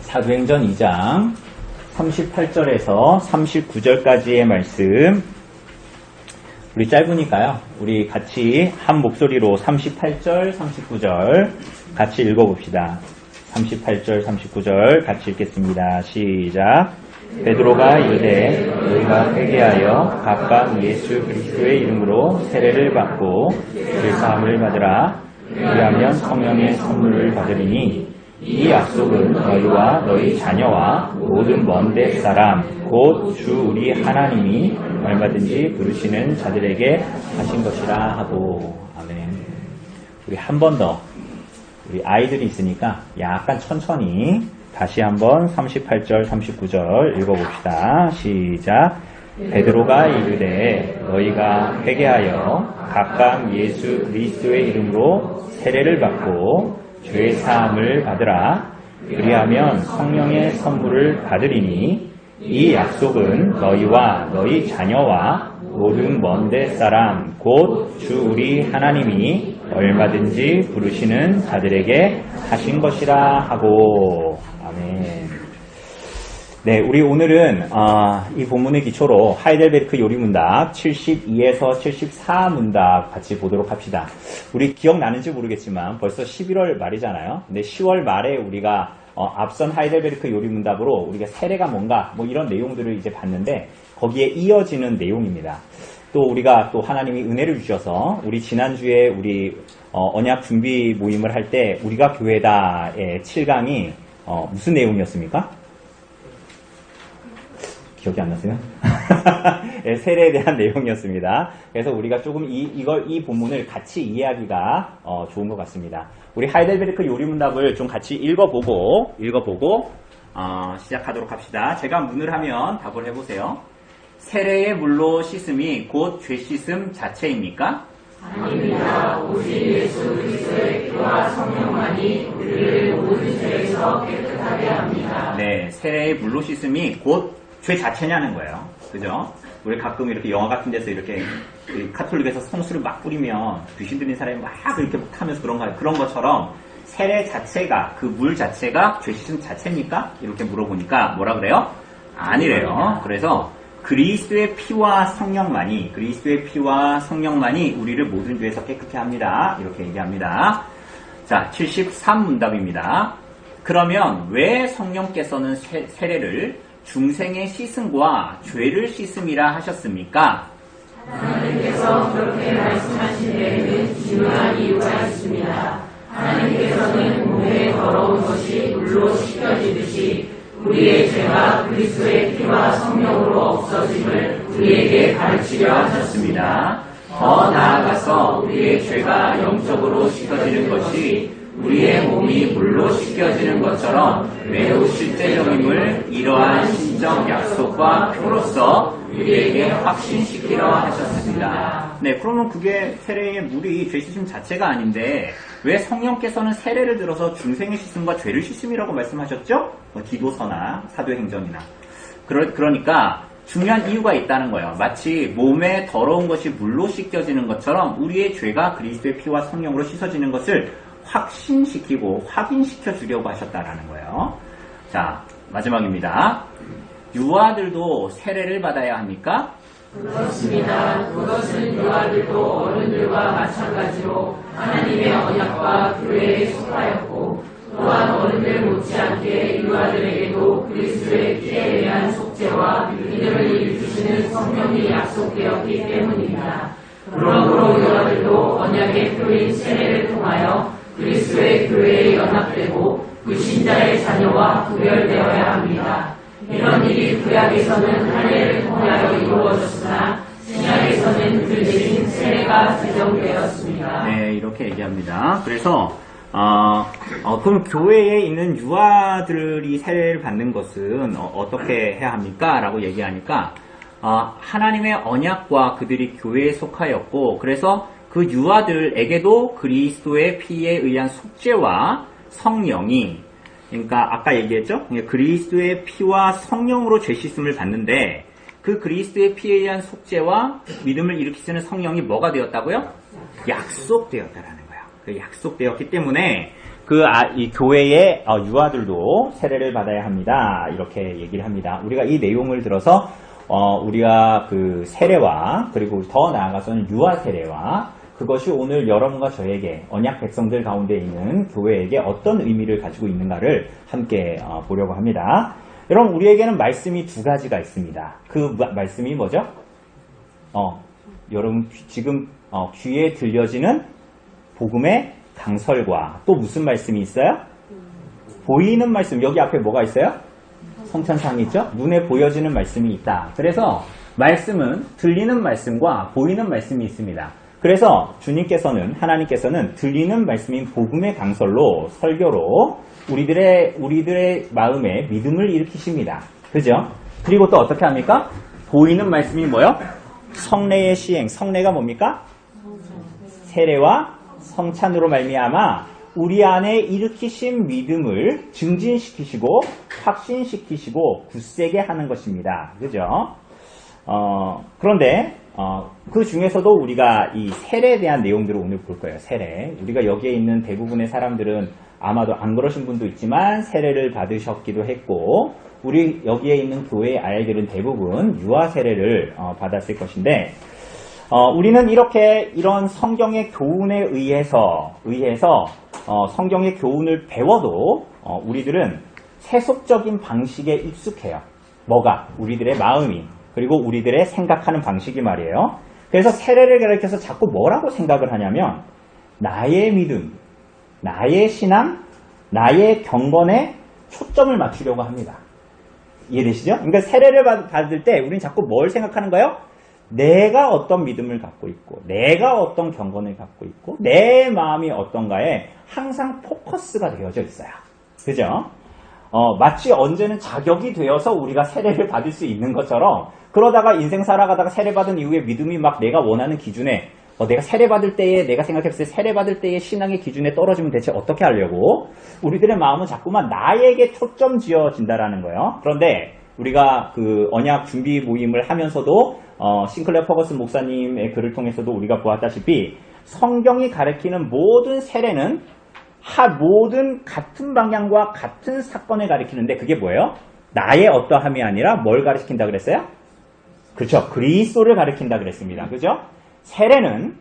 사도행전 2장 38절에서 39절까지의 말씀, 우리 짧으니까요, 우리 같이 한 목소리로 38절, 39절 같이 읽어봅시다. 38절, 39절 같이 읽겠습니다. 시작. 베드로가 이르되 너희가 회개하여 각각 예수 그리스도의 이름으로 세례를 받고 죄사함을 받으라. 그리하면 성령의 선물을 받으리니 이 약속은 너희와 너희 자녀와 모든 먼 데 사람 곧 주 우리 하나님이 얼마든지 부르시는 자들에게 하신 것이라 하고. 아멘. 우리 한 번 더, 우리 아이들이 있으니까 약간 천천히 다시 한번 38절 39절 읽어봅시다. 시작. 베드로가 이르되 너희가 회개하여 각각 예수 그리스도의 이름으로 세례를 받고 죄 사함을 받으라. 그리하면 성령의 선물을 받으리니 이 약속은 너희와 너희 자녀와 모든 먼 데 사람 곧 주 우리 하나님이 얼마든지 부르시는 자들에게 하신 것이라 하고. 아멘. 네, 우리 오늘은 이 본문의 기초로 하이델베르크 요리문답 72에서 74문답 같이 보도록 합시다. 우리 기억나는지 모르겠지만 벌써 11월 말이잖아요. 근데 10월 말에 우리가 앞선 하이델베르크 요리문답으로 우리가 세례가 뭔가 뭐 이런 내용들을 이제 봤는데 거기에 이어지는 내용입니다. 또 우리가 또 하나님이 은혜를 주셔서 우리 지난주에 우리 언약 준비 모임을 할 때 우리가 교회다의 7강이 무슨 내용이었습니까? 기억이 안 나세요? 네, 세례에 대한 내용이었습니다. 그래서 우리가 조금 이 본문을 같이 이해하기가 좋은 것 같습니다. 우리 하이델베르크 요리문답을 좀 같이 읽어보고 시작하도록 합시다. 제가 문을 하면 답을 해보세요. 세례의 물로 씻음이 곧 죄 씻음 자체입니까? 아닙니다. 오직 예수 그리스도의 피와 성령만이 우리를 모든 죄에서 깨끗하게 합니다. 네, 세례의 물로 씻음이 곧 죄 자체냐는 거예요. 그죠? 우리 가끔 이렇게 영화 같은 데서 이렇게 카톨릭에서 성수를 막 뿌리면 귀신 들린 사람이 막 이렇게 타면서 그런 것처럼 세례 자체가, 그 물 자체가 죄 씻음 자체입니까? 이렇게 물어보니까 뭐라 그래요? 아니래요. 그래서 그리스도의 피와 성령만이 우리를 모든 죄에서 깨끗게 합니다. 이렇게 얘기합니다. 자, 73문답입니다. 그러면 왜 성령께서는 세례를 중생의 씻음과 죄를 씻음이라 하셨습니까? 하나님께서 그렇게 말씀하신 데에는 중요한 이유가 있습니다. 하나님께서는 몸에 더러운 것이 물로 씻겨지듯이 우리의 죄가 그리스도의 피와 성령으로 없어짐을 우리에게 가르치려 하셨습니다. 더 나아가서 우리의 죄가 영적으로 씻겨지는 것이 우리의 몸이 물로 씻겨지는 것처럼 매우 실제적임을 이러한 신적 약속과 표로서 우리에게 확신시키려 하셨습니다. 네, 그러면 그게 세례의 물이 죄 씻음 자체가 아닌데 왜 성령께서는 세례를 들어서 중생의 씻음과 죄를 씻음이라고 말씀하셨죠? 기도서나 사도행전이나. 그러니까 중요한 이유가 있다는 거예요. 마치 몸에 더러운 것이 물로 씻겨지는 것처럼 우리의 죄가 그리스도의 피와 성령으로 씻어지는 것을 확신시키고 확인시켜 주려고 하셨다라는 거예요. 자, 마지막입니다. 유아들도 세례를 받아야 합니까? 그렇습니다. 그것은 유아들도 어른들과 마찬가지로 하나님의 언약과 교회에 속하였고 또한 어른들 못지않게 유아들에게도 그리스도의 피에 의한 속죄와 믿음을 일으키시는 성령이 약속되었기 때문입니다. 그러므로 유아들도 언약의 표인 세례를 통하여 그리스도의 교회에 연합되고 그 신자의 자녀와 구별되어야 합니다. 이런 일이 구약에서는 할례를 통하여 이루어졌으나 신약에서는 그 대신 세례가 제정되었습니다. 네, 이렇게 얘기합니다. 그래서 그럼 교회에 있는 유아들이 세례를 받는 것은 어떻게 해야 합니까? 라고 얘기하니까 하나님의 언약과 그들이 교회에 속하였고 그래서 그 유아들에게도 그리스도의 피에 의한 속죄와 성령이, 그러니까 아까 얘기했죠? 그리스도의 피와 성령으로 죄 씻음을 받는데 그 그리스도의 피에 의한 속죄와 믿음을 일으키시는 성령이 뭐가 되었다고요? 약속되었다라는 거예요. 약속되었기 때문에 이 교회의 유아들도 세례를 받아야 합니다. 이렇게 얘기를 합니다. 우리가 이 내용을 들어서 우리가 그 세례와 그리고 더 나아가서는 유아 세례와 그것이 오늘 여러분과 저에게 언약 백성들 가운데 있는 교회에게 어떤 의미를 가지고 있는가를 함께 보려고 합니다. 여러분, 우리에게는 말씀이 두 가지가 있습니다. 그 말씀이 뭐죠? 여러분 지금 귀에 들려지는 복음의 강설과 또 무슨 말씀이 있어요? 보이는 말씀. 여기 앞에 뭐가 있어요? 성찬상이 있죠? 눈에 보여지는 말씀이 있다. 그래서 말씀은 들리는 말씀과 보이는 말씀이 있습니다. 그래서 하나님께서는 들리는 말씀인 복음의 강설로 설교로 우리들의 마음에 믿음을 일으키십니다. 그죠? 그리고 또 어떻게 합니까? 보이는 말씀이 뭐요? 성례의 시행. 성례가 뭡니까? 세례와 성찬으로 말미암아 우리 안에 일으키신 믿음을 증진시키시고 확신시키시고 굳세게 하는 것입니다. 그죠? 그런데 그 중에서도 우리가 이 세례에 대한 내용들을 오늘 볼 거예요. 세례. 우리가 여기에 있는 대부분의 사람들은 아마도 안 그러신 분도 있지만 세례를 받으셨기도 했고 우리 여기에 있는 교회의 아이들은 대부분 유아 세례를 받았을 것인데 우리는 이런 성경의 교훈에 의해서 성경의 교훈을 배워도 우리들은 세속적인 방식에 익숙해요. 뭐가? 우리들의 마음이 그리고 우리들의 생각하는 방식이 말이에요. 그래서 세례를 가리켜서 자꾸 뭐라고 생각을 하냐면 나의 믿음, 나의 신앙, 나의 경건에 초점을 맞추려고 합니다. 이해되시죠? 그러니까 세례를 받을 때 우리는 자꾸 뭘 생각하는 거예요? 내가 어떤 믿음을 갖고 있고 내가 어떤 경건을 갖고 있고 내 마음이 어떤가에 항상 포커스가 되어져 있어요. 그죠? 마치 언제는 자격이 되어서 우리가 세례를 받을 수 있는 것처럼 그러다가 인생 살아가다가 세례받은 이후에 믿음이 막 내가 원하는 기준에 내가 세례받을 때에 내가 생각했을 때 세례받을 때의 신앙의 기준에 떨어지면 대체 어떻게 하려고 우리들의 마음은 자꾸만 나에게 초점 지어진다라는 거예요. 그런데 우리가 그 언약 준비 모임을 하면서도 싱클레어 퍼거슨 목사님의 글을 통해서도 우리가 보았다시피 성경이 가리키는 모든 세례는 모든 같은 방향과 같은 사건을 가리키는데 그게 뭐예요? 나의 어떠함이 아니라 뭘 가리킨다 그랬어요? 그렇죠. 그리스도를 가리킨다 그랬습니다. 그죠? 세례는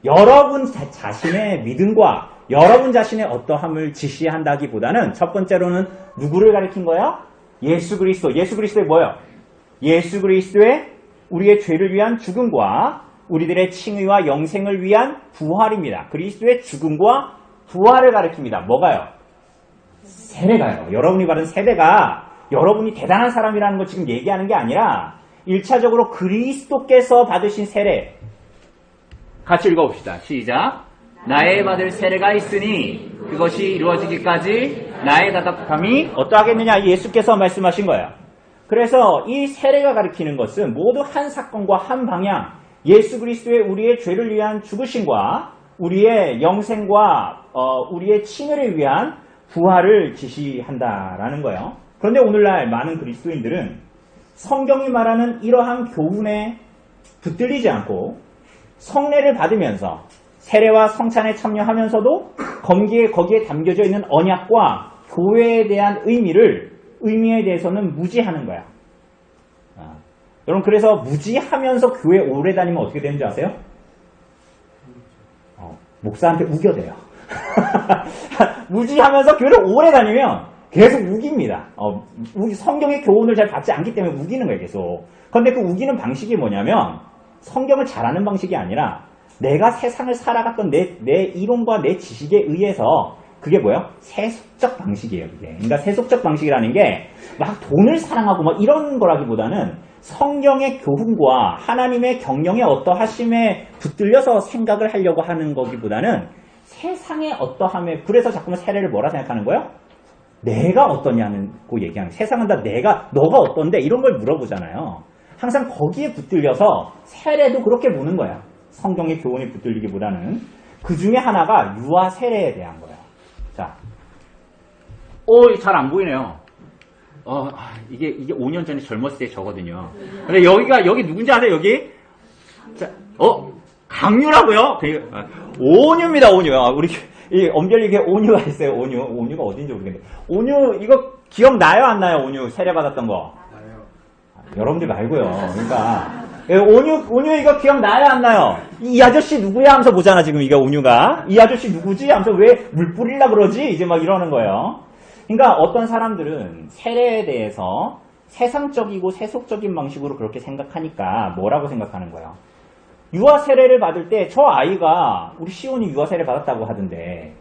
여러분 자신의 믿음과 여러분 자신의 어떠함을 지시한다기보다는 첫 번째로는 누구를 가리킨 거예요? 예수 그리스도. 예수 그리스도의 뭐예요? 예수 그리스도의 우리의 죄를 위한 죽음과 우리들의 칭의와 영생을 위한 부활입니다. 그리스도의 죽음과 부활을 가리킵니다. 뭐가요? 세례가요. 여러분이 받은 세례가 여러분이 대단한 사람이라는 거 지금 얘기하는 게 아니라 1차적으로 그리스도께서 받으신 세례. 같이 읽어봅시다. 시작. 나의 받을 세례가 있으니 그것이 이루어지기까지 나의 다독함이 어떠하겠느냐. 예수께서 말씀하신 거예요. 그래서 이 세례가 가리키는 것은 모두 한 사건과 한 방향, 예수 그리스도의 우리의 죄를 위한 죽으심과 우리의 영생과 우리의 칭의를 위한 부활을 지시한다라는 거예요. 그런데 오늘날 많은 그리스도인들은 성경이 말하는 이러한 교훈에 붙들리지 않고 성례를 받으면서 세례와 성찬에 참여하면서도 거기에 담겨져 있는 언약과 교회에 대한 의미에 대해서는 무지하는 거야. 여러분, 그래서 무지하면서 교회 오래 다니면 어떻게 되는지 아세요? 목사한테 우겨대요. 무지하면서 교회를 오래 다니면 계속 우깁니다. 성경의 교훈을 잘 받지 않기 때문에 우기는 거예요, 계속. 그런데 그 우기는 방식이 뭐냐면 성경을 잘하는 방식이 아니라 내가 세상을 살아갔던 내 이론과 내 지식에 의해서 그게 뭐예요? 세속적 방식이에요, 그게. 그러니까 세속적 방식이라는 게 막 돈을 사랑하고 막 이런 거라기보다는 성경의 교훈과 하나님의 경영의 어떠하심에 붙들려서 생각을 하려고 하는 거기보다는 세상의 어떠함에, 그래서 자꾸만 세례를 뭐라 생각하는 거예요? 내가 어떠냐고 얘기하는, 세상은 다 너가 어떤데? 이런 걸 물어보잖아요. 항상 거기에 붙들려서 세례도 그렇게 보는 거야. 성경의 교훈에 붙들리기보다는. 그 중에 하나가 유아 세례에 대한 거예요. 자. 잘 안 보이네요. 이게 5년 전에 젊었을 때 저거든요. 근데 여기 누군지 아세요, 여기? 자, 강유라고요? 온유입니다, 온유. 우리 이 엄결이게 온유가 있어요. 온유가 어딘지 모르겠는데. 온유 이거 기억나요 안 나요? 온유 세례 받았던 거. 여러분들 말고요. 그러니까 온유 이거 기억나요 안 나요? 이 아저씨 누구야 하면서 보잖아 지금 이게 온유가. 이 아저씨 누구지 하면서 왜 물 뿌리려 그러지? 이제 막 이러는 거예요. 그러니까 어떤 사람들은 세례에 대해서 세상적이고 세속적인 방식으로 그렇게 생각하니까 뭐라고 생각하는 거예요? 유아 세례를 받을 때 저 아이가 우리 시온이 유아 세례 받았다고 하던데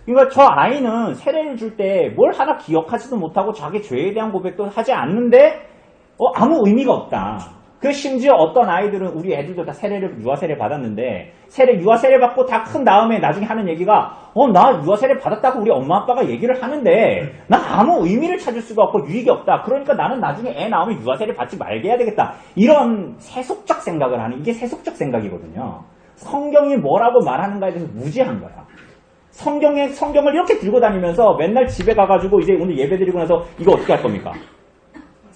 그러니까 저 아이는 세례를 줄 때 뭘 하나 기억하지도 못하고 자기 죄에 대한 고백도 하지 않는데 아무 의미가 없다. 그 심지어 어떤 아이들은 우리 애들도 다 유아 세례 받았는데 유아 세례 받고 다 큰 다음에 나중에 하는 얘기가 나 유아 세례 받았다고 우리 엄마 아빠가 얘기를 하는데 나 아무 의미를 찾을 수가 없고 유익이 없다. 그러니까 나는 나중에 애 나오면 유아 세례 받지 말게 해야 되겠다. 이런 세속적 생각을 하는 이게 세속적 생각이거든요. 성경이 뭐라고 말하는가에 대해서 무지한 거야. 성경을 이렇게 들고 다니면서 맨날 집에 가가지고 이제 오늘 예배 드리고 나서 이거 어떻게 할 겁니까?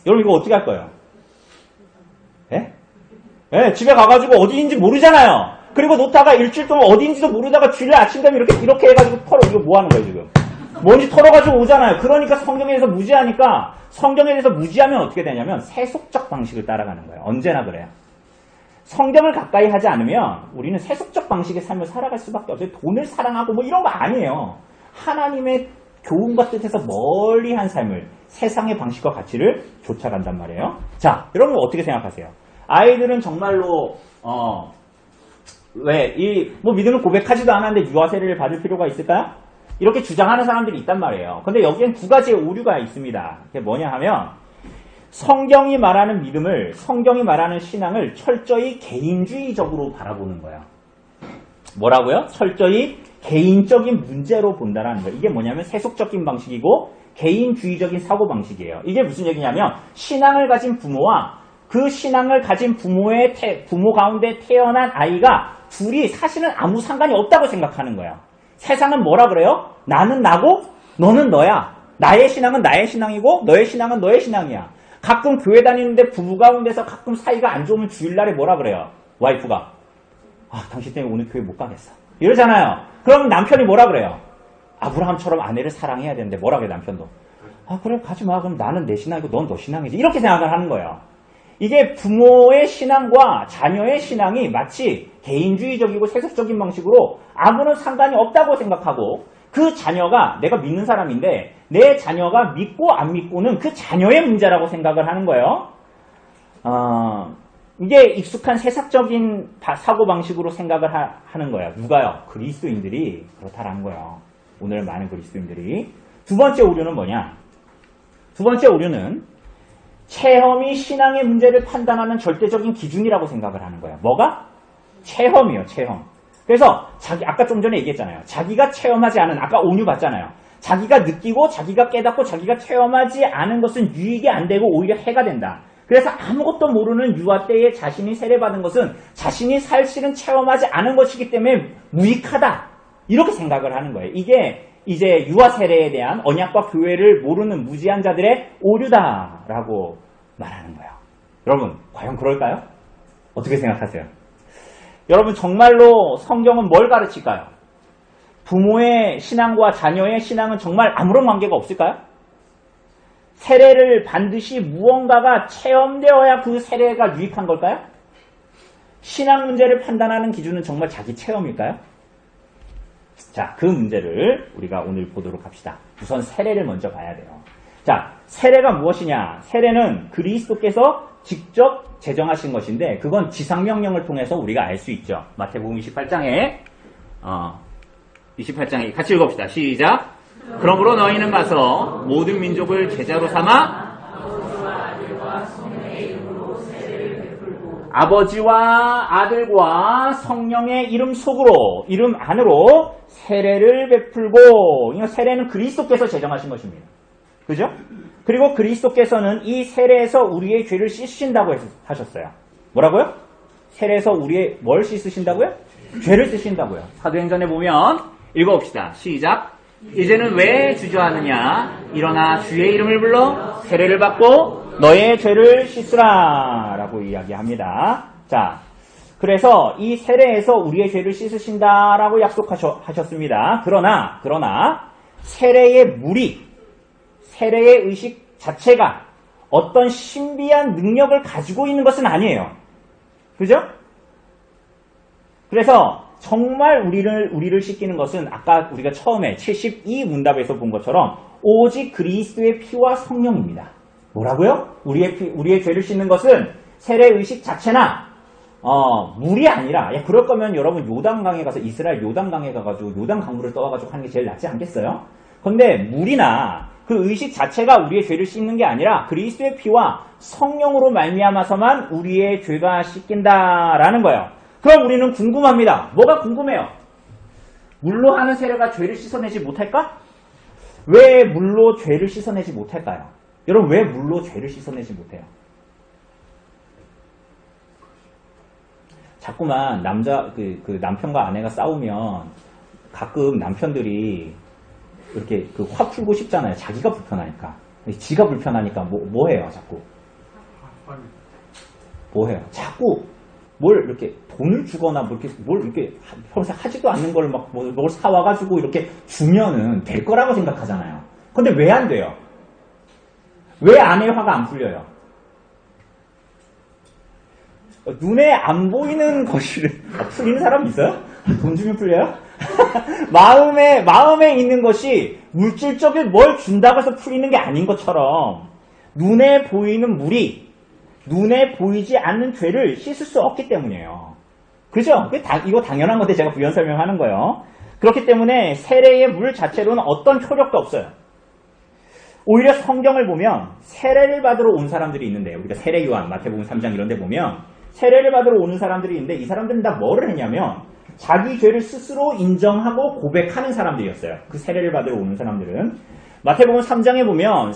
여러분 이거 어떻게 할 거예요? 예? 집에 가가지고 어디인지 모르잖아요. 그리고 놓다가 일주일 동안 어디인지도 모르다가 주일 아침 되면 이렇게 해가지고 이거 뭐 하는 거예요 지금? 뭔지 털어가지고 오잖아요. 그러니까 성경에 대해서 무지하니까 성경에 대해서 무지하면 어떻게 되냐면 세속적 방식을 따라가는 거예요. 언제나 그래요. 성경을 가까이 하지 않으면 우리는 세속적 방식의 삶을 살아갈 수밖에 없어요. 돈을 사랑하고 뭐 이런 거 아니에요. 하나님의 교훈과 뜻에서 멀리 한 삶을 세상의 방식과 가치를 쫓아간단 말이에요. 자, 여러분 어떻게 생각하세요? 아이들은 정말로 믿음을 고백하지도 않았는데 유아 세례를 받을 필요가 있을까요? 이렇게 주장하는 사람들이 있단 말이에요. 근데 여기엔 두 가지의 오류가 있습니다. 그게 뭐냐 하면 성경이 말하는 믿음을, 성경이 말하는 신앙을 철저히 개인주의적으로 바라보는 거예요. 뭐라고요? 철저히 개인적인 문제로 본다라는 거예요. 이게 뭐냐면 세속적인 방식이고 개인주의적인 사고방식이에요. 이게 무슨 얘기냐면 신앙을 가진 부모와 그 신앙을 가진 부모 가운데 태어난 아이가 둘이 사실은 아무 상관이 없다고 생각하는 거예요. 세상은 뭐라 그래요? 나는 나고 너는 너야. 나의 신앙은 나의 신앙이고 너의 신앙은 너의 신앙이야. 가끔 교회 다니는데 부부 가운데서 가끔 사이가 안 좋으면 주일날에 뭐라 그래요? 와이프가 당신 때문에 오늘 교회 못 가겠어. 이러잖아요. 그럼 남편이 뭐라 그래요? 아브라함처럼 아내를 사랑해야 되는데 뭐라 그래 남편도? 그래 가지마. 그럼 나는 내 신앙이고 넌 너 신앙이지. 이렇게 생각을 하는 거예요. 이게 부모의 신앙과 자녀의 신앙이 마치 개인주의적이고 세속적인 방식으로 아무런 상관이 없다고 생각하고 그 자녀가 내가 믿는 사람인데 내 자녀가 믿고 안 믿고는 그 자녀의 문제라고 생각을 하는 거예요. 이게 익숙한 세상적인 사고방식으로 생각을 하는 거예요. 누가요? 그리스도인들이 그렇다라는 거예요. 오늘 많은 그리스도인들이. 두 번째 오류는 뭐냐? 두 번째 오류는 체험이 신앙의 문제를 판단하는 절대적인 기준이라고 생각을 하는 거예요. 뭐가? 체험이요, 체험. 그래서 아까 좀 전에 얘기했잖아요. 자기가 체험하지 않은, 아까 온유 봤잖아요. 자기가 느끼고 자기가 깨닫고 자기가 체험하지 않은 것은 유익이 안 되고 오히려 해가 된다. 그래서 아무것도 모르는 유아 때에 자신이 세례받은 것은 자신이 사실은 체험하지 않은 것이기 때문에 무익하다. 이렇게 생각을 하는 거예요. 이게 이제 유아 세례에 대한 언약과 교회를 모르는 무지한 자들의 오류다라고 말하는 거예요. 여러분, 과연 그럴까요? 어떻게 생각하세요? 여러분, 정말로 성경은 뭘 가르칠까요? 부모의 신앙과 자녀의 신앙은 정말 아무런 관계가 없을까요? 세례를 반드시 무언가가 체험되어야 그 세례가 유익한 걸까요? 신앙 문제를 판단하는 기준은 정말 자기 체험일까요? 자, 그 문제를 우리가 오늘 보도록 합시다. 우선 세례를 먼저 봐야 돼요. 자, 세례가 무엇이냐? 세례는 그리스도께서 직접 제정하신 것인데 그건 지상명령을 통해서 우리가 알 수 있죠. 마태복음 28장에 같이 읽어봅시다. 시작! 그러므로 너희는 가서 모든 민족을 제자로 삼아 아버지와 아들과 성령의 이름 속으로, 이름 안으로 세례를 베풀고, 세례는 그리스도께서 제정하신 것입니다. 그죠? 그리고 그리스도께서는 이 세례에서 우리의 죄를 씻으신다고 하셨어요. 뭐라고요? 세례에서 우리의 뭘 씻으신다고요? 죄를 씻으신다고요. 사도행전에 보면 읽어봅시다. 시작! 이제는 왜 주저하느냐? 일어나 주의 이름을 불러 세례를 받고 너의 죄를 씻으라 라고 이야기합니다. 자, 그래서 이 세례에서 우리의 죄를 씻으신다라고 약속하셨습니다. 그러나 세례의 무리, 세례의 의식 자체가 어떤 신비한 능력을 가지고 있는 것은 아니에요. 그죠? 그래서 정말 우리를 씻기는 것은 아까 우리가 처음에 72문답에서 본 것처럼 오직 그리스도의 피와 성령입니다. 뭐라고요? 우리의 죄를 씻는 것은 세례 의식 자체나 물이 아니라, 야, 그럴 거면 여러분 요단강에 가서 이스라엘 요단강에 가가지고 요단 강물을 떠와가지고 하는 게 제일 낫지 않겠어요? 근데 물이나 그 의식 자체가 우리의 죄를 씻는 게 아니라 그리스도의 피와 성령으로 말미암아서만 우리의 죄가 씻긴다라는 거예요. 그럼 우리는 궁금합니다. 뭐가 궁금해요? 물로 하는 세례가 죄를 씻어내지 못할까? 왜 물로 죄를 씻어내지 못할까요? 여러분, 왜 물로 죄를 씻어내지 못해요? 자꾸만 남편과 아내가 싸우면 가끔 남편들이 이렇게 화 풀고 싶잖아요. 자기가 불편하니까. 지가 불편하니까 뭐 해요, 자꾸? 뭐 해요? 자꾸 뭘 이렇게 돈을 주거나 뭘 이렇게 평소에 하지도 않는 걸 뭘 사와가지고 이렇게 주면은 될 거라고 생각하잖아요. 근데 왜 안 돼요? 왜 아내의 화가 안 풀려요? 눈에 안 보이는 것이 풀리는 사람 있어요? 돈 주면 풀려요? 마음에 있는 것이 물질적인 뭘 준다고 해서 풀리는 게 아닌 것처럼 눈에 보이는 물이 눈에 보이지 않는 죄를 씻을 수 없기 때문이에요. 그죠? 이거 당연한 건데 제가 부연 설명하는 거예요. 그렇기 때문에 세례의 물 자체로는 어떤 효력도 없어요. 오히려 성경을 보면 세례를 받으러 온 사람들이 있는데, 우리가 세례 요한, 마태복음 3장 이런 데 보면 세례를 받으러 오는 사람들이 있는데, 이 사람들은 다 뭐를 했냐면 자기 죄를 스스로 인정하고 고백하는 사람들이었어요. 그 세례를 받으러 오는 사람들은. 마태복음 3장에 보면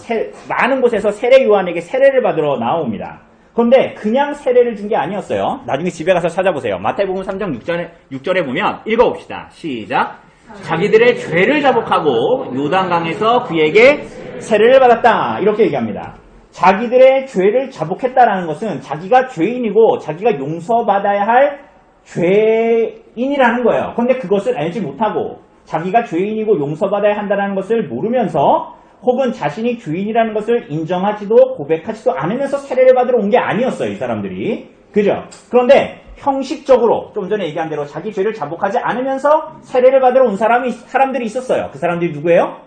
많은 곳에서 세례 요한에게 세례를 받으러 나옵니다. 그런데 그냥 세례를 준 게 아니었어요. 나중에 집에 가서 찾아보세요. 마태복음 3장 6절에 보면 읽어봅시다. 시작. 자기들의 죄를 자복하고 요단강에서 그에게 세례를 받았다. 이렇게 얘기합니다. 자기들의 죄를 자복했다라는 것은 자기가 죄인이고 자기가 용서받아야 할 죄인이라는 거예요. 그런데 그것을 알지 못하고 자기가 죄인이고 용서받아야 한다는 것을 모르면서 혹은 자신이 죄인이라는 것을 인정하지도 고백하지도 않으면서 세례를 받으러 온 게 아니었어요. 이 사람들이. 그죠? 그런데 형식적으로 좀 전에 얘기한 대로 자기 죄를 자복하지 않으면서 세례를 받으러 온 사람들이 있었어요. 그 사람들이 누구예요?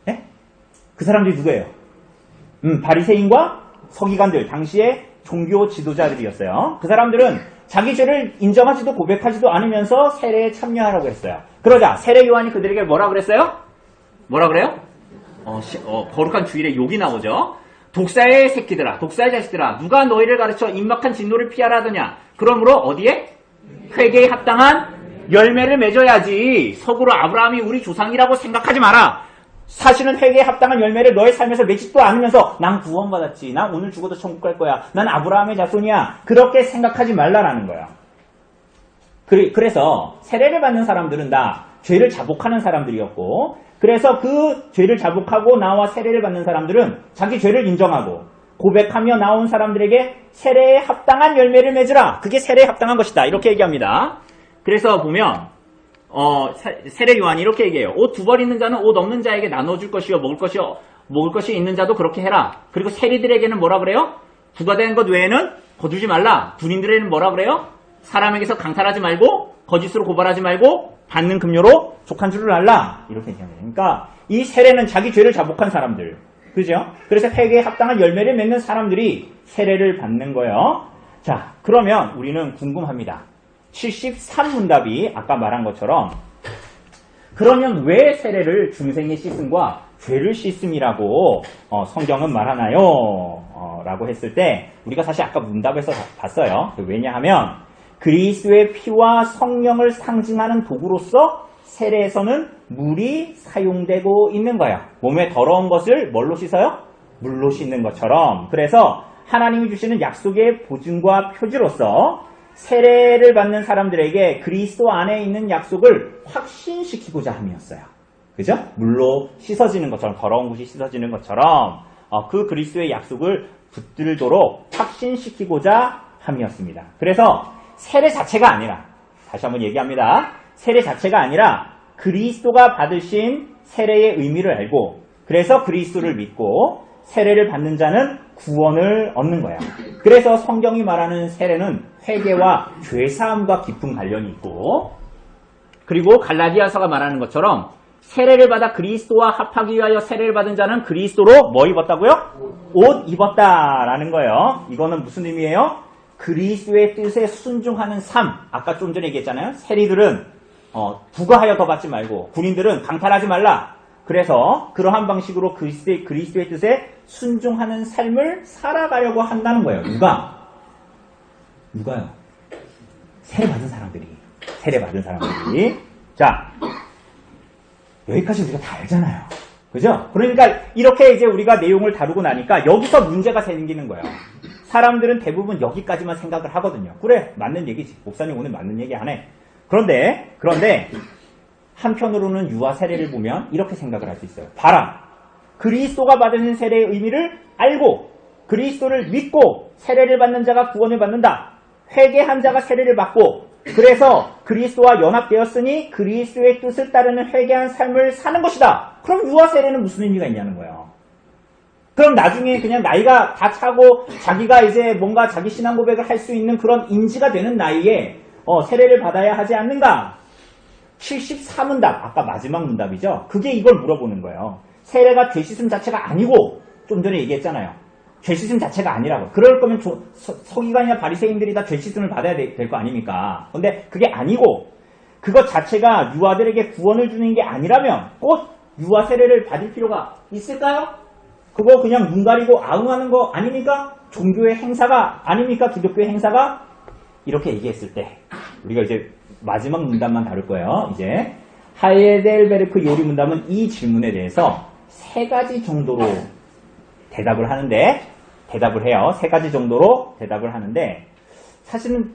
네? 그 사람들이 누구예요? 바리새인과 서기관들, 당시의 종교 지도자들이었어요. 그 사람들은 자기 죄를 인정하지도 고백하지도 않으면서 세례에 참여하라고 했어요. 그러자 세례 요한이 그들에게 뭐라 그랬어요? 뭐라 그래요? 거룩한 주일에 욕이 나오죠. 독사의 새끼들아, 독사의 자식들아, 누가 너희를 가르쳐 임박한 진노를 피하라 하더냐? 그러므로 어디에? 회개에 합당한 열매를 맺어야지. 속으로 아브라함이 우리 조상이라고 생각하지 마라. 사실은 회개에 합당한 열매를 너의 삶에서 맺지도 않으면서 난 구원받았지, 난 오늘 죽어도 천국 갈 거야, 난 아브라함의 자손이야, 그렇게 생각하지 말라라는 거야. 그래서 세례를 받는 사람들은 다 죄를 자복하는 사람들이었고, 그래서 그 죄를 자복하고 나와 세례를 받는 사람들은 자기 죄를 인정하고 고백하며 나온 사람들에게 세례에 합당한 열매를 맺으라. 그게 세례에 합당한 것이다. 이렇게 얘기합니다. 그래서 보면 세례 요한이 이렇게 얘기해요. 옷 2벌 있는 자는 옷 없는 자에게 나눠줄 것이요 먹을 것이 있는 자도 그렇게 해라. 그리고 세리들에게는 뭐라 그래요? 부과된 것 외에는 거두지 말라. 군인들에게는 뭐라 그래요? 사람에게서 강탈하지 말고 거짓으로 고발하지 말고 받는 금료로 족한 줄을 알라. 이렇게 얘기합니다. 그러니까 이 세례는 자기 죄를 자복한 사람들, 그죠? 그래서 회개에 합당한 열매를 맺는 사람들이 세례를 받는 거예요. 자, 그러면 우리는 궁금합니다. 73문답이 아까 말한 것처럼, 그러면 왜 세례를 중생의 씻음과 죄를 씻음이라고 성경은 말하나요? 라고 했을 때 우리가 사실 아까 문답에서 봤어요. 왜냐하면 그리스도의 피와 성령을 상징하는 도구로서 세례에서는 물이 사용되고 있는 거예요. 몸에 더러운 것을 뭘로 씻어요? 물로 씻는 것처럼. 그래서 하나님이 주시는 약속의 보증과 표지로서 세례를 받는 사람들에게 그리스도 안에 있는 약속을 확신시키고자 함이었어요. 그죠? 물로 씻어지는 것처럼, 더러운 것이 씻어지는 것처럼 그 그리스도의 약속을 붙들도록 확신시키고자 함이었습니다. 그래서 세례 자체가 아니라, 다시 한번 얘기합니다. 세례 자체가 아니라 그리스도가 받으신 세례의 의미를 알고, 그래서 그리스도를 믿고 세례를 받는 자는 구원을 얻는 거야. 그래서 성경이 말하는 세례는 회개와 죄사함과 깊은 관련이 있고, 그리고 갈라디아서가 말하는 것처럼 세례를 받아 그리스도와 합하기 위하여 세례를 받은 자는 그리스도로 뭐 입었다고요? 옷 입었다라는 거예요. 이거는 무슨 의미예요? 그리스도의 뜻에 순종하는 삶. 아까 좀 전에 얘기했잖아요. 세리들은 부가하여 더 받지 말고 군인들은 강탈하지 말라. 그래서 그러한 방식으로 그리스도의 뜻에 순종하는 삶을 살아가려고 한다는 거예요. 누가요? 세례 받은 사람들이. 자, 여기까지 우리가 다 알잖아요. 그죠? 그러니까 이렇게 이제 우리가 내용을 다루고 나니까 여기서 문제가 생기는 거예요. 사람들은 대부분 여기까지만 생각을 하거든요. 그래, 맞는 얘기지. 목사님 오늘 맞는 얘기 안 해. 그런데 한편으로는 유아 세례를 보면 이렇게 생각을 할 수 있어요. 봐라. 그리스도가 받으신 세례의 의미를 알고 그리스도를 믿고 세례를 받는 자가 구원을 받는다. 회개한 자가 세례를 받고 그래서 그리스도와 연합되었으니 그리스도의 뜻을 따르는 회개한 삶을 사는 것이다. 그럼 유아 세례는 무슨 의미가 있냐는 거예요. 그럼 나중에 그냥 나이가 다 차고 자기가 이제 뭔가 자기 신앙 고백을 할 수 있는 그런 인지가 되는 나이에 세례를 받아야 하지 않는가? 73문답, 아까 마지막 문답이죠. 그게 이걸 물어보는 거예요. 세례가 죄 씻음 자체가 아니고 좀 전에 얘기했잖아요. 죄 씻음 자체가 아니라고. 그럴 거면 서기관이나 바리새인들이 다 죄 씻음을 받아야 될 거 아닙니까? 근데 그게 아니고 그것 자체가 유아들에게 구원을 주는 게 아니라면 꼭 유아 세례를 받을 필요가 있을까요? 그거 그냥 눈 가리고 아웅하는 거 아닙니까? 종교의 행사가 아닙니까? 기독교의 행사가? 이렇게 얘기했을 때 우리가 이제 마지막 문답만 다룰 거예요. 이제 하이델베르크 요리 문답은 이 질문에 대해서 3가지 정도로 대답을 해요. 3가지 정도로 대답을 하는데 사실은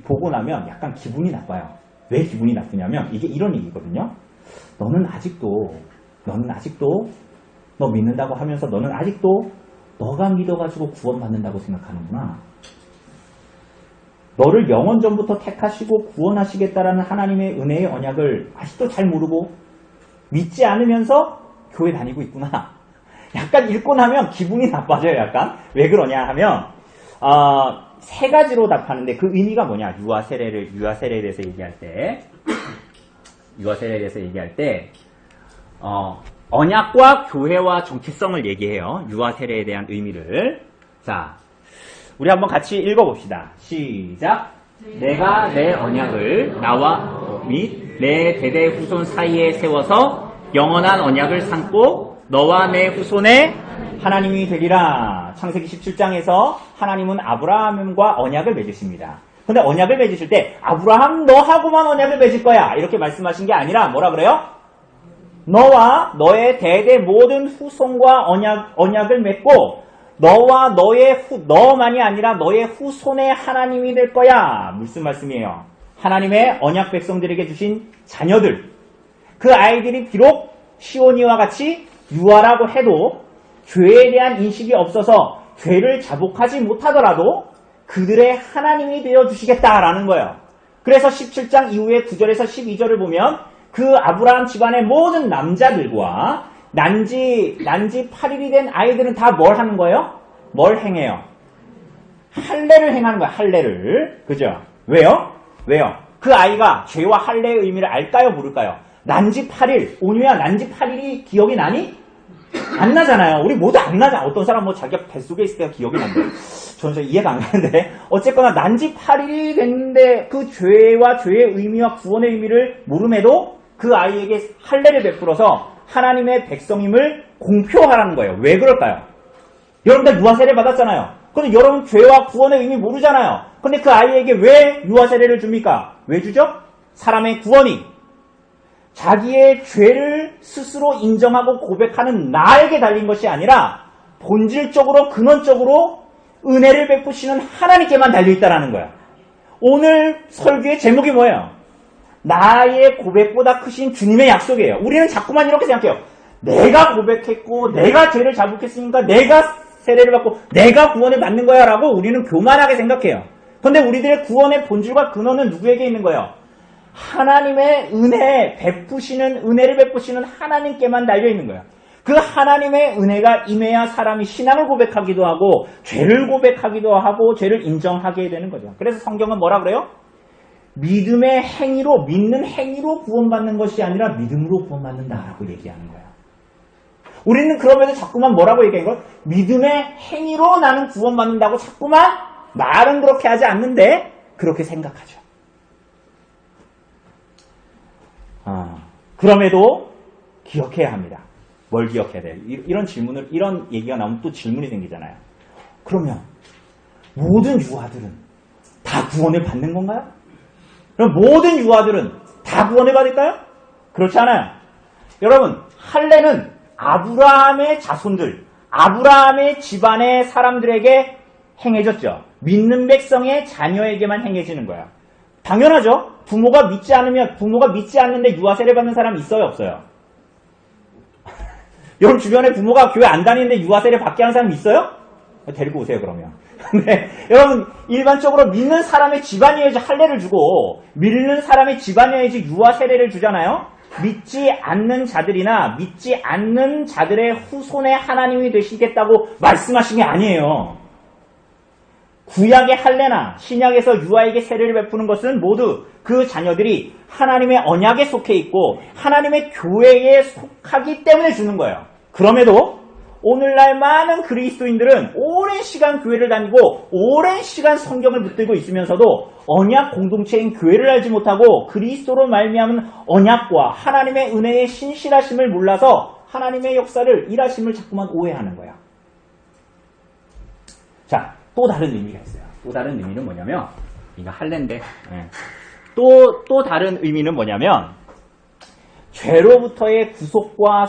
보고 나면 약간 기분이 나빠요. 왜 기분이 나쁘냐면 이게 이런 얘기거든요. 너는 아직도 너 믿는다고 하면서 너는 아직도 너가 믿어가지고 구원받는다고 생각하는구나. 너를 영원 전부터 택하시고 구원하시겠다라는 하나님의 은혜의 언약을 아직도 잘 모르고 믿지 않으면서 교회 다니고 있구나. 약간 읽고 나면 기분이 나빠져요. 약간. 왜 그러냐 하면 3가지로 답하는데 그 의미가 뭐냐. 유아 세례에 대해서 얘기할 때 언약과 교회와 정체성을 얘기해요. 유아 세례에 대한 의미를. 자, 우리 한번 같이 읽어봅시다. 시작. 내가 내 언약을 나와 및 내 대대 후손 사이에 세워서 영원한 언약을 삼고 너와 내 후손의 하나님이 되리라. 창세기 17장에서 하나님은 아브라함과 언약을 맺으십니다. 근데 언약을 맺으실 때 아브라함 너하고만 언약을 맺을 거야. 이렇게 말씀하신 게 아니라 뭐라 그래요? 너와 너의 대대 모든 후손과 언약을 맺고 너와 너만이 아니라 너의 후손의 하나님이 될 거야. 무슨 말씀이에요? 하나님의 언약 백성들에게 주신 자녀들. 그 아이들이 비록 시온이와 같이 유아라고 해도 죄에 대한 인식이 없어서 죄를 자복하지 못하더라도 그들의 하나님이 되어주시겠다라는 거예요. 그래서 17장 이후에 9절에서 12절을 보면 그 아브라함 집안의 모든 남자들과 난지 8일이 된 아이들은 다 뭘 하는 거예요? 뭘 행해요? 할례를 행하는 거야. 할례를. 그죠? 왜요? 그 아이가 죄와 할례의 의미를 알까요? 모를까요? 난지 8일. 온유야 난지 8일이 기억이 나니? 안 나잖아요. 우리 모두 안 나잖아. 어떤 사람 자기가 뱃속에 있을 때가 기억이 난대. 저는 이해가 안 가는데 어쨌거나 난지 8일이 됐는데 그 죄와 죄의 의미와 구원의 의미를 모름에도 그 아이에게 할례를 베풀어서 하나님의 백성임을 공표하라는 거예요. 왜 그럴까요? 여러분들 유아 세례 받았잖아요. 근데 여러분 죄와 구원의 의미 모르잖아요. 근데 그 아이에게 왜 유아 세례를 줍니까? 왜 주죠? 사람의 구원이 자기의 죄를 스스로 인정하고 고백하는 나에게 달린 것이 아니라 본질적으로 근원적으로 은혜를 베푸시는 하나님께만 달려있다라는 거야. 오늘 설교의 제목이 뭐예요? 나의 고백보다 크신 주님의 약속이에요. 우리는 자꾸만 이렇게 생각해요. 내가 고백했고 내가 죄를 자복했으니까 내가 세례를 받고 내가 구원을 받는 거야 라고 우리는 교만하게 생각해요. 그런데 우리들의 구원의 본질과 근원은 누구에게 있는 거예요? 하나님의 은혜를 베푸시는 하나님께만 달려있는 거예요. 그 하나님의 은혜가 임해야 사람이 신앙을 고백하기도 하고 죄를 고백하기도 하고 죄를 인정하게 되는 거죠. 그래서 성경은 뭐라 그래요? 믿음의 행위로, 믿는 행위로 구원받는 것이 아니라 믿음으로 구원받는다라고 얘기하는 거예요. 우리는 그럼에도 자꾸만 뭐라고 얘기하는 거예요? 믿음의 행위로 나는 구원받는다고 자꾸만 말은 그렇게 하지 않는데 그렇게 생각하죠. 그럼에도 기억해야 합니다. 뭘 기억해야 돼요? 이런 얘기가 나오면 또 질문이 생기잖아요. 그러면 모든 유아들은 다 구원을 받는 건가요? 그럼 모든 유아들은 다 구원을 받을까요? 그렇지 않아요. 여러분, 할례는 아브라함의 자손들, 아브라함의 집안의 사람들에게 행해졌죠. 믿는 백성의 자녀에게만 행해지는 거예요. 당연하죠. 부모가 믿지 않는데 유아세례 받는 사람 있어요, 없어요? 여러분 주변에 부모가 교회 안 다니는데 유아세례 받게 하는 사람 있어요? 데리고 오세요, 그러면. 네, 여러분 일반적으로 믿는 사람의 집안이어야지 할례를 주고 믿는 사람의 집안이어야지 유아세례를 주잖아요. 믿지 않는 자들이나 믿지 않는 자들의 후손의 하나님이 되시겠다고 말씀하신 게 아니에요. 구약의 할례나 신약에서 유아에게 세례를 베푸는 것은 모두 그 자녀들이 하나님의 언약에 속해 있고 하나님의 교회에 속하기 때문에 주는 거예요. 그럼에도 오늘날 많은 그리스도인들은 오랜 시간 교회를 다니고 오랜 시간 성경을 붙들고 있으면서도 언약 공동체인 교회를 알지 못하고 그리스도로 말미암은 언약과 하나님의 은혜의 신실하심을 몰라서 하나님의 역사를 일하심을 자꾸만 오해하는 거예요. 자, 또 다른 의미가 있어요. 또 다른 의미는 뭐냐면 이거 할례인데 또 다른 의미는 뭐냐면 죄로부터의 구속과